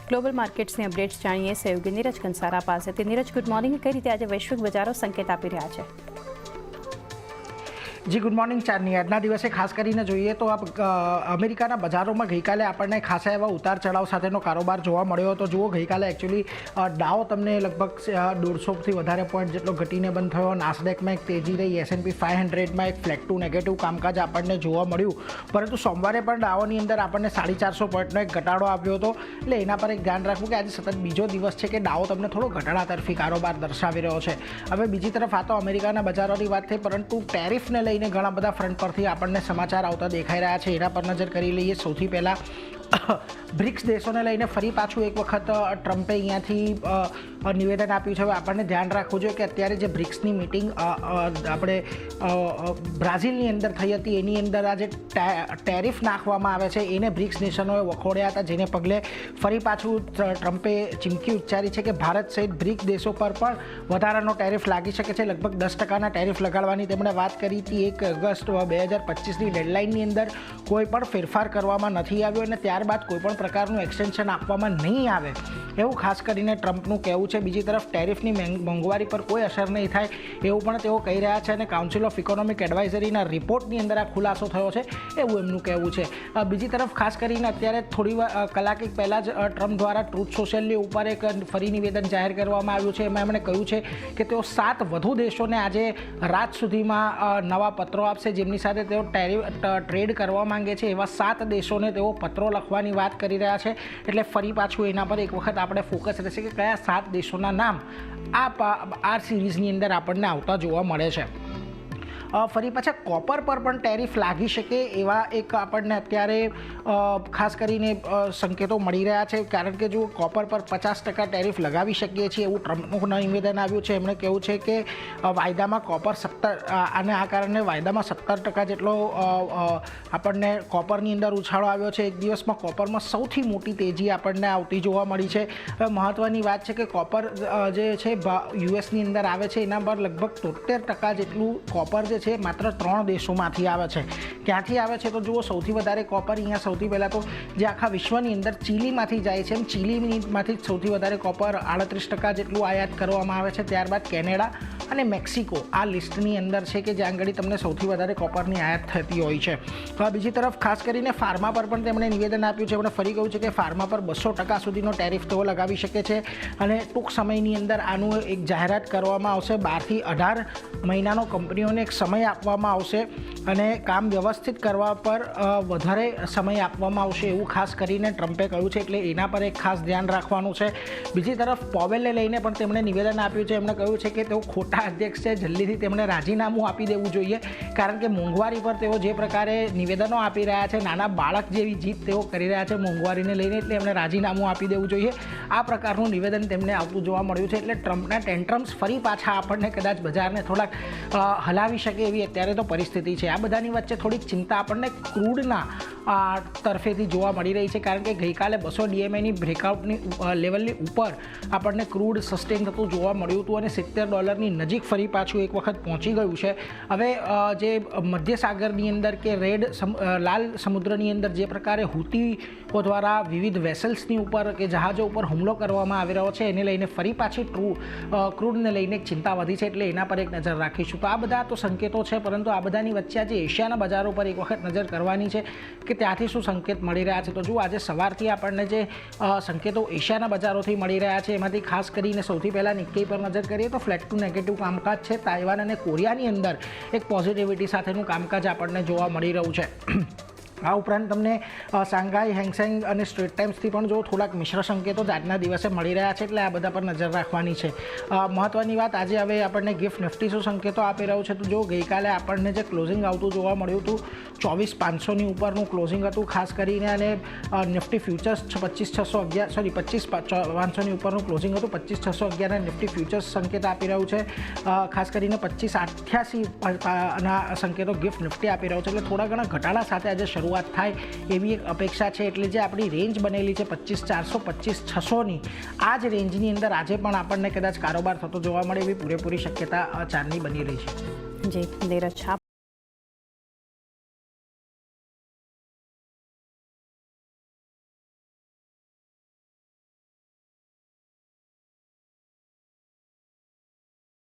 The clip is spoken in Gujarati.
ગ્લોબલ માર્કેટ્સની અપડેટ્સ જાણીએ સહયોગી નીરજ કંસારા પાસેથી। Neeraj, good morning. કઈ રીતે આજે વૈશ્વિક બજારો સંકેત આપી રહ્યા છે? જી ગુડ મોર્નિંગ ચાંદની। આજના દિવસે ખાસ કરીને જોઈએ તો અમેરિકાના બજારોમાં ગઈકાલે આપણને ખાસા એવા ઉતાર ચઢાવ સાથેનો કારોબાર જોવા મળ્યો હતો। જુઓ, ગઈકાલે એકચ્યુઅલી ડાઉ તમને લગભગ 150થી વધારે પોઈન્ટ જેટલો ઘટીને બંધ થયો। નાસ્ડેકમાં એક તેજી રહી, S&P 500માં એક ફ્લેટ ટુ નેગેટિવ કામકાજ આપણને જોવા મળ્યું, પરંતુ સોમવારે પણ ડાઉની અંદર આપણને 450 પોઈન્ટનો એક ઘટાડો આવ્યો હતો। એટલે એના પર એક ધ્યાન રાખવું કે આજે સતત બીજો દિવસ છે કે ડાઉ તમને થોડો ઘટાડા તરફી કારોબાર દર્શાવી રહ્યો છે। હવે બીજી તરફ આ તો અમેરિકાના બજારોની વાત થઈ, પરંતુ ટેરિફને લઈને ઘણા બધા ફ્રન્ટ પરથી આપણને સમાચાર આવતા દેખાઈ રહ્યા છે। એના પર નજર કરી લઈએ। સૌથી પહેલાં બ્રિક્સ દેશોને લઈને ફરી પાછું એક વખત ટ્રમ્પે અહીંયાથી નિવેદન આપ્યું છે। હવે આપણને ધ્યાન રાખવું જોઈએ કે અત્યારે જે બ્રિક્સની મિટિંગ આપણે બ્રાઝિલની અંદર થઈ હતી, એની અંદર આ જે ટેરિફ નાખવામાં આવે છે એને બ્રિક્સ નેશનોએ વખોડ્યા હતા, જેને પગલે ફરી પાછું ટ્રમ્પે ચીમકી ઉચ્ચારી છે કે ભારત સહિત બ્રિક્સ દેશો પર પણ વધારાનો ટેરિફ લાગી શકે છે। લગભગ 10% ટેરિફ લગાડવાની તેમણે વાત કરી હતી। 1 ઓગસ્ટ 2025ની ડેડલાઇનની અંદર કોઈ પણ ફેરફાર કરવામાં નથી આવ્યો અને ત્યારબાદ કોઈપણ પ્રકારનું એક્સટેન્શન આપવામાં નહીં આવે એવું ખાસ કરીને ટ્રમ્પનું કહેવું છે। બીજી તરફ ટેરિફની મોંઘવારી પર કોઈ અસર નહીં થાય એવું પણ તેઓ કહી રહ્યા છે અને કાઉન્સિલ ઓફ ઇકોનોમિક એડવાઇઝરીના રિપોર્ટની અંદર આ ખુલાસો થયો છે એવું એમનું કહેવું છે। બીજી તરફ ખાસ કરીને અત્યારે થોડી કલાક પહેલાં જ ટ્રમ્પ દ્વારા ટ્રુથ સોશિયલની ઉપર એક ફરી નિવેદન જાહેર કરવામાં આવ્યું છે। એમાં એમણે કહ્યું છે કે તેઓ 7 વધુ દેશોને આજે રાત સુધીમાં નવા પત્રો આપશે, જેમની સાથે તેઓ ટ્રેડ કરવા માંગે છે। એવા 7 દેશોને તેઓ પત્રો લખવાની વાત કરી રહ્યા છે। એટલે ફરી પાછું એના પર એક વખત આપણે ફોકસ રહેશે કે કયા 7 દેશોના નામ આ સિરીઝની અંદર આપણને આવતા જોવા મળે છે। ફરી પાછા કોપર પર પણ ટેરિફ લાગી શકે એવા એક આપણને અત્યારે ખાસ કરીને સંકેતો મળી રહ્યા છે, કારણ કે જો કોપર પર 50% ટેરિફ લગાવી શકીએ છીએ એવું ટ્રમ્પનું નિવેદન આવ્યું છે। એમણે કહ્યું છે કે વાયદામાં કોપર 17 અને આ કારણે વાયદામાં 17% જેટલો આપણને કોપરની અંદર ઉછાળો આવ્યો છે। એક દિવસમાં કોપરમાં સૌથી મોટી તેજી આપણને આવતી જોવા મળી છે। હવે મહત્ત્વની વાત છે કે કોપર જે છે યુએસની અંદર આવે છે, એના પર લગભગ 73% જેટલું કોપર જે છે માત્ર 3 દેશોમાંથી આવે છે। ક્યાંથી આવે છે તો જુઓ, સૌથી વધારે કોપર અહીંયા સૌથી પહેલાં તો જે આખા વિશ્વની અંદર ચીલીમાંથી જાય છે, એમ ચીલીમાંથી સૌથી વધારે કોપર 38% જેટલું આયાત કરવામાં આવે છે। ત્યારબાદ કેનેડા અને મેક્સિકો આ લિસ્ટની અંદર છે કે જ્યાં આગળ તમને સૌથી વધારે કોપરની આયાત થતી હોય છે। બીજી તરફ ખાસ કરીને ફાર્મા પર પણ તેમણે નિવેદન આપ્યું છે। એમણે ફરી કહ્યું છે કે ફાર્મા પર 200% સુધીનો ટેરિફ તેઓ લગાવી શકે છે અને ટૂંક સમયની અંદર આનું એક જાહેરાત કરવામાં આવશે। 12 થી 18 મહિનાનો કંપનીઓને એક સમય આપવામાં આવશે અને કામ વ્યવસ્થિત કરવા પર વધારે સમય આપવામાં આવશે એવું ખાસ કરીને ટ્રમ્પે કહ્યું છે। એટલે એના પર એક ખાસ ધ્યાન રાખવાનું છે। બીજી તરફ પોવેલને લઈને પણ તેમણે નિવેદન આપ્યું છે। એમણે કહ્યું છે કે તેઓ ખોટા અધ્યક્ષ છે, જલ્દીથી તેમણે રાજીનામું આપી દેવું જોઈએ, કારણ કે મોંઘવારી પર તેઓ જે પ્રકારે નિવેદનો આપી રહ્યા છે, નાના બાળક જેવી જીત તેઓ કરી રહ્યા છે મોંઘવારીને લઈને, એટલે એમણે રાજીનામું આપી દેવું જોઈએ। આ પ્રકારનું નિવેદન તેમને આવતું જોવા મળ્યું છે। એટલે ટ્રમ્પના ટેન્ટ્રમ્સ ફરી પાછા આપણને કદાચ બજારને થોડાક હલાવી શકે એવી અત્યારે તો પરિસ્થિતિ છે। આ બધાની વચ્ચે થોડીક ચિંતા આપણને ક્રૂડના તરફેથી જોવા મળી રહી છે, કારણ કે ગઈકાલે 200 DMAની બ્રેકઆઉટની લેવલની ઉપર આપણને ક્રૂડ સસ્ટેન થતું જોવા મળ્યું હતું અને $70ની નજીક ફરી પાછું એક વખત પહોંચી ગયું છે। હવે જે મધ્ય સાગરની અંદર કે લાલ સમુદ્રની અંદર જે પ્રકારે હુતીઓ દ્વારા વિવિધ વેસલ્સની ઉપર કે જહાજો ઉપર હુમલો કરવામાં આવી રહ્યો છે, એને લઈને ફરી પાછી ક્રૂડને લઈને એક ચિંતા વધી છે। એટલે એના પર એક નજર રાખીશું। તો આ બધા તો સંકેતો છે, પરંતુ આ બધાની વચ્ચે આજે એશિયાના બજારો પર એક વખત નજર કરવાની છે કે ત્યાંથી શું સંકેત મળી રહ્યા છે। તો જુઓ, આજે સવારથી આપણને જે સંકેતો એશિયાના બજારોથી મળી રહ્યા છે એમાંથી ખાસ કરીને સૌથી પહેલાં નિક્કી પર નજર કરીએ તો ફ્લેટ ટુ નેગેટિવ કામકાજ છે। તાઇવાન અને કોરિયાની અંદર એક પોઝિટિવિટી સાથેનું કામકાજ આપણને જોવા મળી રહ્યું છે। આ ઉપરાંત તમને શાંઘાઈ, હેંગસેંગ અને સ્ટ્રેટ ટાઈમ્સથી પણ જો થોડાક મિશ્ર સંકેતો જ આજના દિવસે મળી રહ્યા છે, એટલે આ બધા પર નજર રાખવાની છે। મહત્ત્વની વાત, આજે હવે આપણને ગિફ્ટ નિફ્ટી શું સંકેતો આપી રહ્યું છે તો જો ગઈકાલે આપણને જે ક્લોઝિંગ આવતું જોવા મળ્યું હતું 24,500ની ઉપરનું ક્લોઝિંગ હતું ખાસ કરીને, અને નિફ્ટી ફ્યુચર્સ 25,500ની ઉપરનું ક્લોઝિંગ હતું। 25,611 નિફ્ટી ફ્યુચર્સ સંકેત આપી રહ્યું છે, ખાસ કરીને 25,88ના સંકેતો ગિફ્ટ નિફ્ટી આપી રહ્યું છે। એટલે થોડા ઘણા ઘટાડા સાથે આજે શરૂઆત થાય એવી એક અપેક્ષા છે। એટલે જે આપણી રેન્જ બનેલી છે 25,400 25,600ની, આ જ રેન્જની અંદર આજે પણ આપણને કદાચ કારોબાર થતો જોવા મળે એવી પૂરેપૂરી શક્યતા ચારની બની રહી છે। જી નીરજ,